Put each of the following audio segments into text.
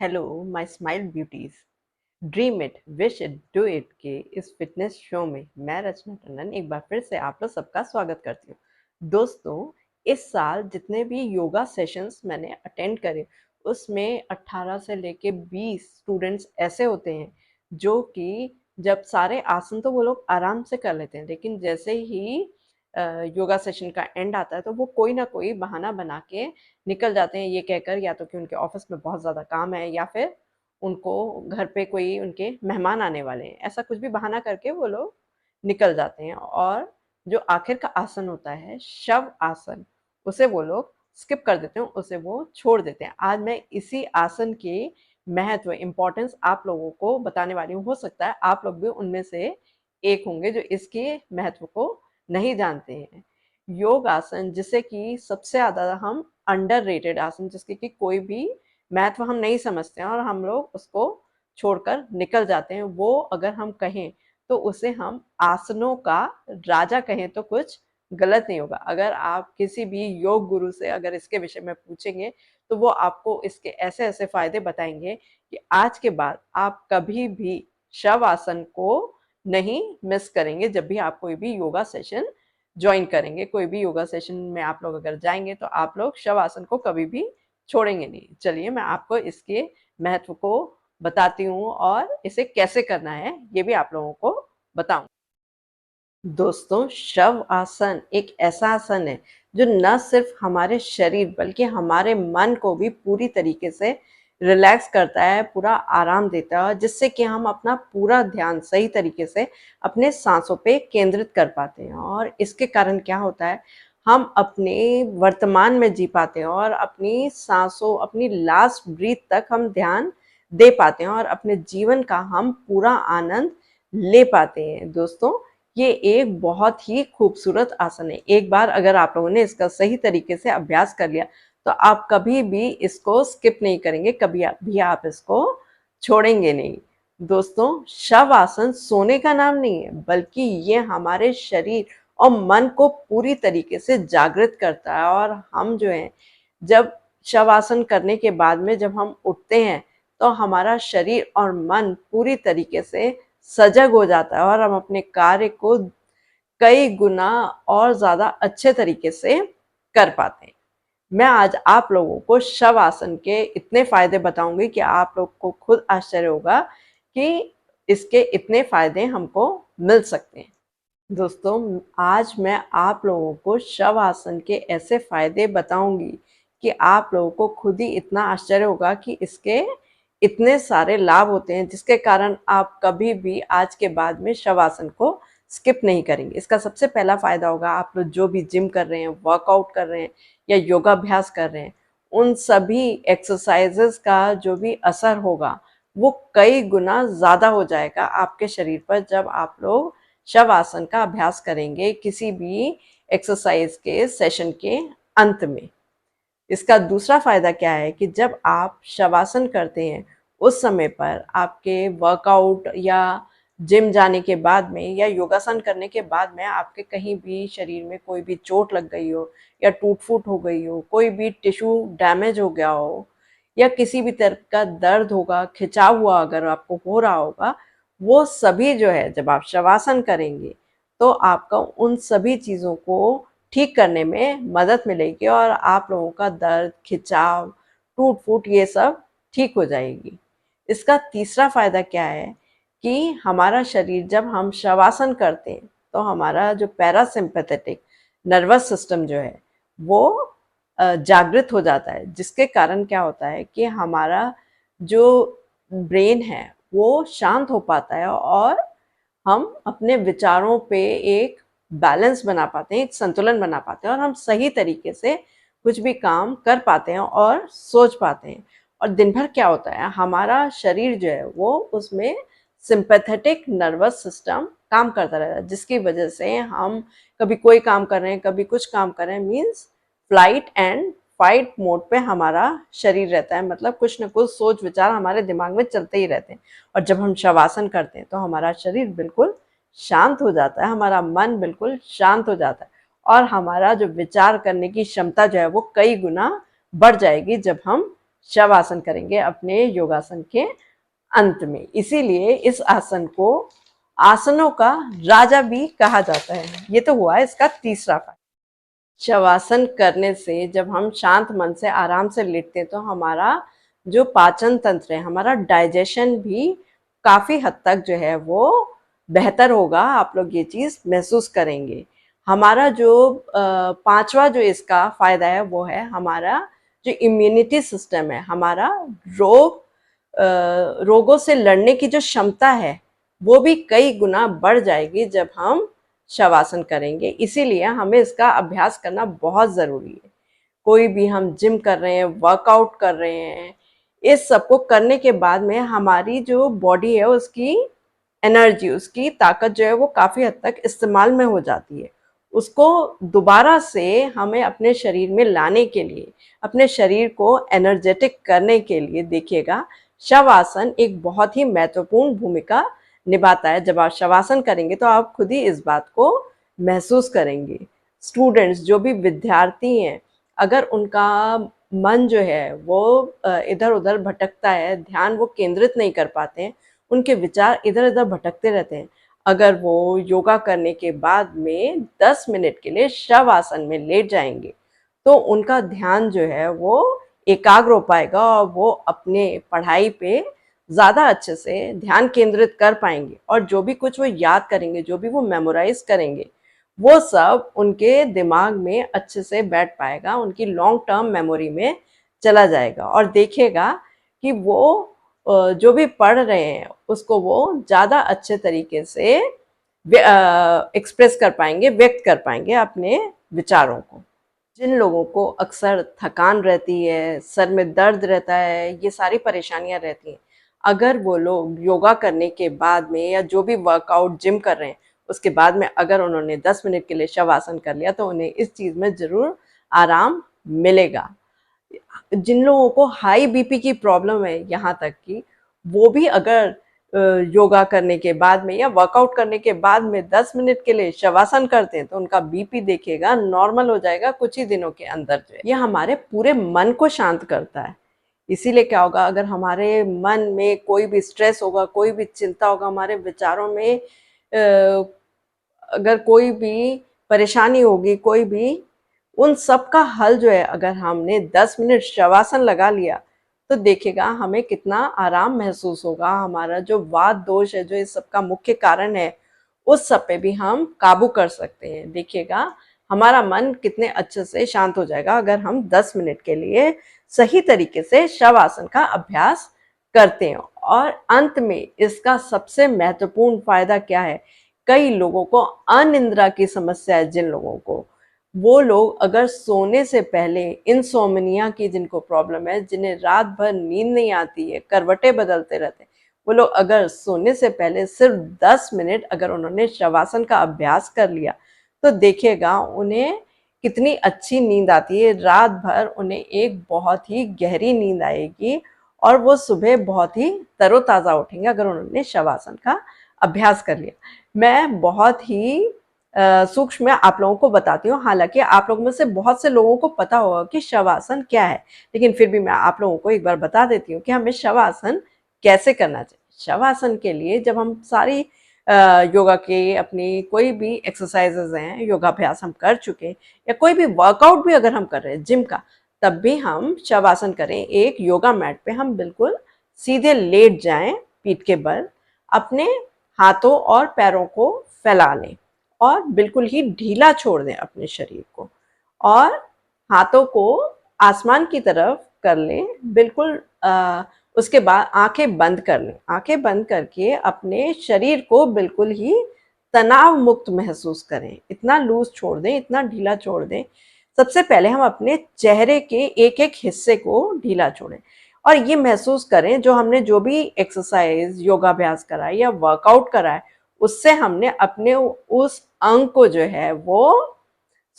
Hello my smile beauties. Dream it wish it do it के इस fitness show में मैं रचना टंडन एक बार फिर से आप लोग सबका स्वागत करती हूँ। दोस्तों, इस साल जितने भी योगा सेशंस मैंने अटेंड करे उसमें 18 से लेके 20 स्टूडेंट्स ऐसे होते हैं जो कि जब सारे आसन तो वो लोग आराम से कर लेते हैं, लेकिन जैसे ही योगा सेशन का एंड आता है तो वो कोई ना कोई बहाना बना के निकल जाते हैं, ये कहकर या तो कि उनके ऑफिस में बहुत ज़्यादा काम है या फिर उनको घर पे कोई उनके मेहमान आने वाले हैं। ऐसा कुछ भी बहाना करके वो लोग निकल जाते हैं और जो आखिर का आसन होता है शव आसन, उसे वो लोग स्किप कर देते हैं, उसे वो छोड़ देते हैं। आज मैं इसी आसन के महत्व, इम्पोर्टेंस आप लोगों को बताने वाली हूँ। हो सकता है आप लोग भी उनमें से एक होंगे जो इसके महत्व को नहीं जानते हैं। योग आसन, जिसे कि सबसे ज़्यादा हम अंडररेटेड आसन, जिसके कि कोई भी महत्व हम नहीं समझते हैं और हम लोग उसको छोड़कर निकल जाते हैं, वो अगर हम कहें तो उसे हम आसनों का राजा कहें तो कुछ गलत नहीं होगा। अगर आप किसी भी योग गुरु से अगर इसके विषय में पूछेंगे तो वो आपको इसके ऐसे ऐसे फायदे बताएंगे कि आज के बाद आप कभी भी शव आसन को नहीं मिस करेंगे। जब भी आप कोई भी योगा सेशन ज्वाइन करेंगे, कोई भी योगा सेशन में आप लोग अगर जाएंगे तो आप लोग शव आसन को कभी भी छोड़ेंगे नहीं। चलिए मैं आपको इसके महत्व को बताती हूँ और इसे कैसे करना है ये भी आप लोगों को बताऊं। दोस्तों, शव आसन एक ऐसा आसन है जो न सिर्फ हमारे शरीर बल्कि हमारे मन को भी पूरी तरीके से रिलैक्स करता है, पूरा आराम देता है, जिससे कि हम अपना पूरा ध्यान सही तरीके से अपने सांसों पे केंद्रित कर पाते हैं। और इसके कारण क्या होता है, हम अपने वर्तमान में जी पाते हैं और अपनी सांसों, अपनी लास्ट ब्रीथ तक हम ध्यान दे पाते हैं और अपने जीवन का हम पूरा आनंद ले पाते हैं। दोस्तों, ये एक बहुत ही खूबसूरत आसन है। एक बार अगर आप लोगों ने इसका सही तरीके से अभ्यास कर लिया तो आप कभी भी इसको स्किप नहीं करेंगे, कभी भी आप इसको छोड़ेंगे नहीं। दोस्तों, शव आसन सोने का नाम नहीं है, बल्कि ये हमारे शरीर और मन को पूरी तरीके से जागृत करता है। और हम जो है, जब शव आसन करने के बाद में जब हम उठते हैं तो हमारा शरीर और मन पूरी तरीके से सजग हो जाता है और हम अपने कार्य को कई गुना और ज़्यादा अच्छे तरीके से कर पाते हैं। मैं आज आप लोगों को शव आसन के इतने फ़ायदे बताऊंगी कि आप लोग को खुद आश्चर्य होगा कि इसके इतने फ़ायदे हमको मिल सकते हैं। दोस्तों, आज मैं आप लोगों को शव आसन के ऐसे फ़ायदे बताऊंगी कि आप लोगों को खुद ही इतना आश्चर्य होगा कि इसके इतने सारे लाभ होते हैं, जिसके कारण आप कभी भी आज के बाद में शव आसन को स्किप नहीं करेंगे। इसका सबसे पहला फ़ायदा होगा, आप लोग जो भी जिम कर रहे हैं, वर्कआउट कर रहे हैं या योगाभ्यास कर रहे हैं, उन सभी एक्सरसाइजेस का जो भी असर होगा वो कई गुना ज़्यादा हो जाएगा आपके शरीर पर जब आप लोग शव आसन का अभ्यास करेंगे किसी भी एक्सरसाइज के सेशन के अंत में। इसका दूसरा फायदा क्या है कि जब आप शवासन करते हैं उस समय पर आपके वर्कआउट या जिम जाने के बाद में या योगासन करने के बाद में आपके कहीं भी शरीर में कोई भी चोट लग गई हो या टूट फूट हो गई हो, कोई भी टिश्यू डैमेज हो गया हो या किसी भी तरह का दर्द होगा, खिंचाव हुआ अगर आपको हो रहा होगा, वो सभी जो है जब आप शवासन करेंगे तो आपका उन सभी चीज़ों को ठीक करने में मदद मिलेगी और आप लोगों का दर्द, खिंचाव, टूट फूट ये सब ठीक हो जाएगी। इसका तीसरा फायदा क्या है कि हमारा शरीर जब हम शवासन करते हैं तो हमारा जो पैरासिम्पैथेटिक नर्वस सिस्टम जो है वो जागृत हो जाता है, जिसके कारण क्या होता है कि हमारा जो ब्रेन है वो शांत हो पाता है और हम अपने विचारों पे एक बैलेंस बना पाते हैं, एक संतुलन बना पाते हैं और हम सही तरीके से कुछ भी काम कर पाते हैं और सोच पाते हैं। और दिन भर क्या होता है, हमारा शरीर जो है वो उसमें सिंपैथेटिक नर्वस सिस्टम काम करता रहता है, जिसकी वजह से हम कभी कोई काम कर रहे हैं, कभी कुछ काम कर रहे हैं, means flight and fight mode पे हमारा शरीर रहता है। मतलब कुछ न कुछ सोच विचार हमारे दिमाग में चलते ही रहते हैं। और जब हम शवासन करते हैं तो हमारा शरीर बिल्कुल शांत हो जाता है, हमारा मन बिल्कुल शांत हो जाता है और हमारा जो विचार करने की क्षमता जो है वो कई गुना बढ़ जाएगी जब हम शवासन करेंगे अपने योगासन के अंत में। इसीलिए इस आसन को आसनों का राजा भी कहा जाता है। ये तो हुआ इसका तीसरा फायदा। शवासन करने से जब हम शांत मन से आराम से लेटते हैं तो हमारा जो पाचन तंत्र है, हमारा डाइजेशन भी काफी हद तक जो है वो बेहतर होगा। आप लोग ये चीज महसूस करेंगे। हमारा जो पांचवा जो इसका फायदा है वो है हमारा जो इम्यूनिटी सिस्टम है, हमारा रोगों से लड़ने की जो क्षमता है वो भी कई गुना बढ़ जाएगी जब हम शवासन करेंगे। इसीलिए हमें इसका अभ्यास करना बहुत ज़रूरी है। कोई भी हम जिम कर रहे हैं, वर्कआउट कर रहे हैं, इस सब को करने के बाद में हमारी जो बॉडी है उसकी एनर्जी, उसकी ताकत जो है वो काफ़ी हद तक इस्तेमाल में हो जाती है। उसको दोबारा से हमें अपने शरीर में लाने के लिए, अपने शरीर को एनर्जेटिक करने के लिए देखिएगा शवासन एक बहुत ही महत्वपूर्ण भूमिका निभाता है। जब आप शवासन करेंगे तो आप खुद ही इस बात को महसूस करेंगे। स्टूडेंट्स, जो भी विद्यार्थी हैं, अगर उनका मन जो है वो इधर उधर भटकता है, ध्यान वो केंद्रित नहीं कर पाते हैं, उनके विचार इधर उधर भटकते रहते हैं, अगर वो योगा करने के बाद में 10 मिनट के लिए शवासन में लेट जाएंगे तो उनका ध्यान जो है वो एकाग्र हो पाएगा और वो अपने पढ़ाई पे ज़्यादा अच्छे से ध्यान केंद्रित कर पाएंगे। और जो भी कुछ वो याद करेंगे, जो भी वो मेमोराइज करेंगे, वो सब उनके दिमाग में अच्छे से बैठ पाएगा, उनकी लॉन्ग टर्म मेमोरी में चला जाएगा। और देखेगा कि वो जो भी पढ़ रहे हैं उसको वो ज़्यादा अच्छे तरीके से एक्सप्रेस कर पाएंगे, व्यक्त कर पाएंगे अपने विचारों को। जिन लोगों को अक्सर थकान रहती है, सर में दर्द रहता है, ये सारी परेशानियां रहती हैं, अगर वो लोग योगा करने के बाद में या जो भी वर्कआउट जिम कर रहे हैं उसके बाद में अगर उन्होंने 10 मिनट के लिए शवासन कर लिया तो उन्हें इस चीज़ में ज़रूर आराम मिलेगा। जिन लोगों को हाई बीपी की प्रॉब्लम है, यहाँ तक कि वो भी अगर योगा करने के बाद में या वर्कआउट करने के बाद में 10 मिनट के लिए शवासन करते हैं तो उनका बीपी देखिएगा नॉर्मल हो जाएगा कुछ ही दिनों के अंदर। जो है ये हमारे पूरे मन को शांत करता है। इसीलिए क्या होगा, अगर हमारे मन में कोई भी स्ट्रेस होगा, कोई भी चिंता होगा, हमारे विचारों में अगर कोई भी परेशानी होगी, कोई भी, उन सब का हल जो है अगर हमने 10 मिनट शवासन लगा लिया तो देखिएगा हमें कितना आराम महसूस होगा। हमारा जो वात दोष है, जो इस सब का मुख्य कारण है, उस सब पे भी हम काबू कर सकते हैं। देखिएगा हमारा मन कितने अच्छे से शांत हो जाएगा अगर हम 10 मिनट के लिए सही तरीके से शवासन का अभ्यास करते हैं। और अंत में इसका सबसे महत्वपूर्ण फायदा क्या है, कई लोगों को अनिद्रा की समस्या है, जिन लोगों को, वो लोग अगर सोने से पहले इंसोम्निया की जिनको प्रॉब्लम है, जिन्हें रात भर नींद नहीं आती है, करवटें बदलते रहते हैं, वो लोग अगर सोने से पहले सिर्फ 10 मिनट अगर उन्होंने शवासन का अभ्यास कर लिया तो देखिएगा उन्हें कितनी अच्छी नींद आती है। रात भर उन्हें एक बहुत ही गहरी नींद आएगी और वो सुबह बहुत ही तरोताज़ा उठेंगे अगर उन्होंने शवासन का अभ्यास कर लिया। मैं बहुत ही सूक्ष्म में आप लोगों को बताती हूँ। हालांकि आप लोगों में से बहुत से लोगों को पता होगा कि शवासन क्या है, लेकिन फिर भी मैं आप लोगों को एक बार बता देती हूँ कि हमें शवासन कैसे करना चाहिए। शवासन के लिए जब हम सारी योगा के अपनी कोई भी एक्सरसाइजेज हैं, योगाभ्यास हम कर चुके हैं, या कोई भी वर्कआउट भी अगर हम कर रहे हैं जिम का, तब भी हम शवासन करें। एक योगा मैट पे हम बिल्कुल सीधे लेट जाएं, पीठ के बल, अपने हाथों और पैरों को फैला लें और बिल्कुल ही ढीला छोड़ दें अपने शरीर को, और हाथों को आसमान की तरफ कर लें बिल्कुल। उसके बाद आंखें बंद कर लें। आंखें बंद करके अपने शरीर को बिल्कुल ही तनाव मुक्त महसूस करें। इतना लूज छोड़ दें, इतना ढीला छोड़ दें। सबसे पहले हम अपने चेहरे के एक एक हिस्से को ढीला छोड़ें और ये महसूस करें जो हमने जो भी एक्सरसाइज, योगाभ्यास करा है या वर्कआउट करा है, उससे हमने अपने उस अंग को जो है वो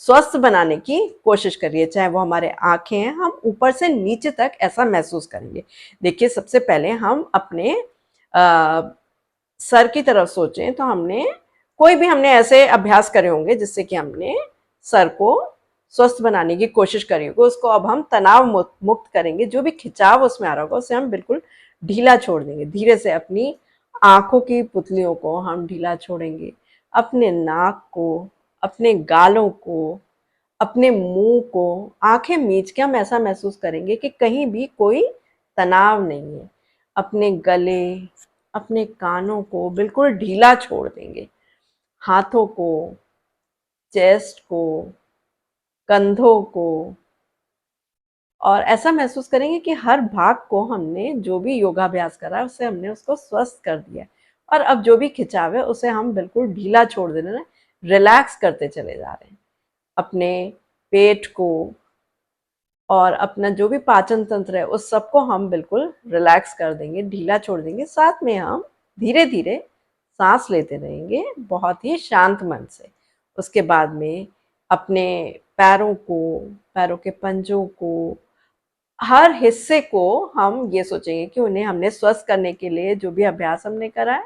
स्वस्थ बनाने की कोशिश करिए। चाहे वो हमारे आंखें हैं, हम ऊपर से नीचे तक ऐसा महसूस करेंगे। देखिए, सबसे पहले हम अपने सर की तरफ सोचें तो हमने कोई भी हमने ऐसे अभ्यास करे होंगे जिससे कि हमने सर को स्वस्थ बनाने की कोशिश करी होगी, उसको अब हम तनाव मुक्त करेंगे। जो भी खिंचाव उसमें आ रहा होगा उसे हम बिल्कुल ढीला छोड़ देंगे। धीरे से अपनी आंखों की पुतलियों को हम ढीला छोड़ेंगे, अपने नाक को, अपने गालों को, अपने मुंह को, आंखें मीच के हम ऐसा महसूस करेंगे कि कहीं भी कोई तनाव नहीं है। अपने गले, अपने कानों को बिल्कुल ढीला छोड़ देंगे, हाथों को, चेस्ट को, कंधों को, और ऐसा महसूस करेंगे कि हर भाग को हमने जो भी योगाभ्यास करा है उससे हमने उसको स्वस्थ कर दिया। और अब जो भी खिंचाव है उसे हम बिल्कुल ढीला छोड़ दे रहे हैं, रिलैक्स करते चले जा रहे हैं। अपने पेट को और अपना जो भी पाचन तंत्र है उस सबको हम बिल्कुल रिलैक्स कर देंगे, ढीला छोड़ देंगे। साथ में हम धीरे धीरे सांस लेते रहेंगे बहुत ही शांत मन से। उसके बाद में अपने पैरों को, पैरों के पंजों को, हर हिस्से को हम ये सोचेंगे कि उन्हें हमने स्वस्थ करने के लिए जो भी अभ्यास हमने करा है,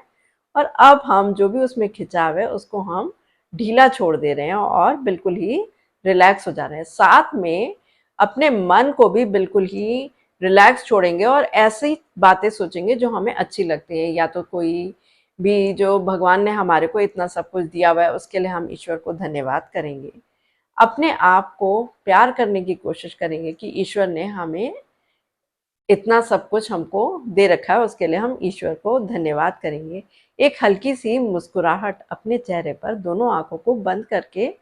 और अब हम जो भी उसमें खिंचाव है उसको हम ढीला छोड़ दे रहे हैं और बिल्कुल ही रिलैक्स हो जा रहे हैं। साथ में अपने मन को भी बिल्कुल ही रिलैक्स छोड़ेंगे और ऐसी बातें सोचेंगे जो हमें अच्छी लगती है, या तो कोई भी जो भगवान ने हमारे को इतना सब कुछ दिया हुआ है उसके लिए हम ईश्वर को धन्यवाद करेंगे। अपने आप को प्यार करने की कोशिश करेंगे कि ईश्वर ने हमें इतना सब कुछ हमको दे रखा है, उसके लिए हम ईश्वर को धन्यवाद करेंगे। एक हल्की सी मुस्कुराहट अपने चेहरे पर दोनों आंखों को बंद करके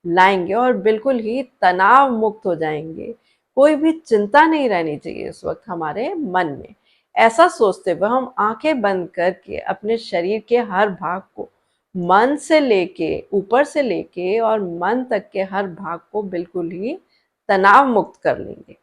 लाएंगे और बिल्कुल ही तनाव मुक्त हो जाएंगे। कोई भी चिंता नहीं रहनी चाहिए उस वक्त हमारे मन में। ऐसा सोचते हुए हम आंखें बंद करके अपने शरीर के हर भाग को, मन से लेके, ऊपर से लेके और मन तक के हर भाग को बिल्कुल ही तनाव मुक्त कर लेंगे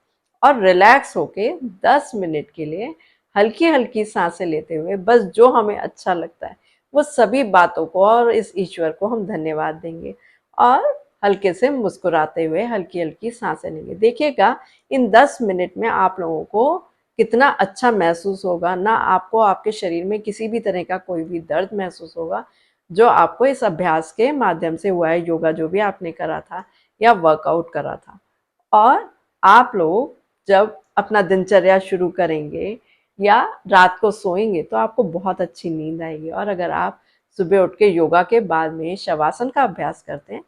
और रिलैक्स होके 10 मिनट के लिए हल्की हल्की सांसें लेते हुए बस जो हमें अच्छा लगता है वो सभी बातों को और इस ईश्वर को हम धन्यवाद देंगे और हल्के से मुस्कुराते हुए हल्की हल्की सांसें लेंगे। देखिएगा इन 10 मिनट में आप लोगों को कितना अच्छा महसूस होगा। ना आपको आपके शरीर में किसी भी तरह का कोई भी दर्द महसूस होगा, जो आपको इस अभ्यास के माध्यम से हुआ है, योगा जो भी आपने करा था या वर्कआउट करा था। और आप लोग जब अपना दिनचर्या शुरू करेंगे या रात को सोएंगे तो आपको बहुत अच्छी नींद आएगी। और अगर आप सुबह उठ के योगा के बाद में शवासन का अभ्यास करते हैं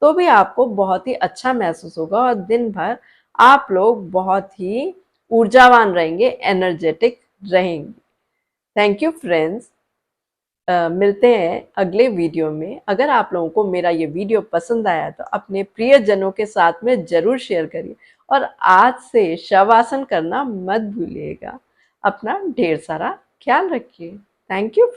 तो भी आपको बहुत ही अच्छा महसूस होगा और दिन भर आप लोग बहुत ही ऊर्जावान रहेंगे, एनर्जेटिक रहेंगे। Thank you friends. मिलते हैं अगले वीडियो में। अगर आप लोगों को मेरा ये वीडियो पसंद आया तो अपने प्रियजनों के साथ में ज़रूर शेयर करिए और आज से शवासन करना मत भूलिएगा। अपना ढेर सारा ख्याल रखिए। Thank you.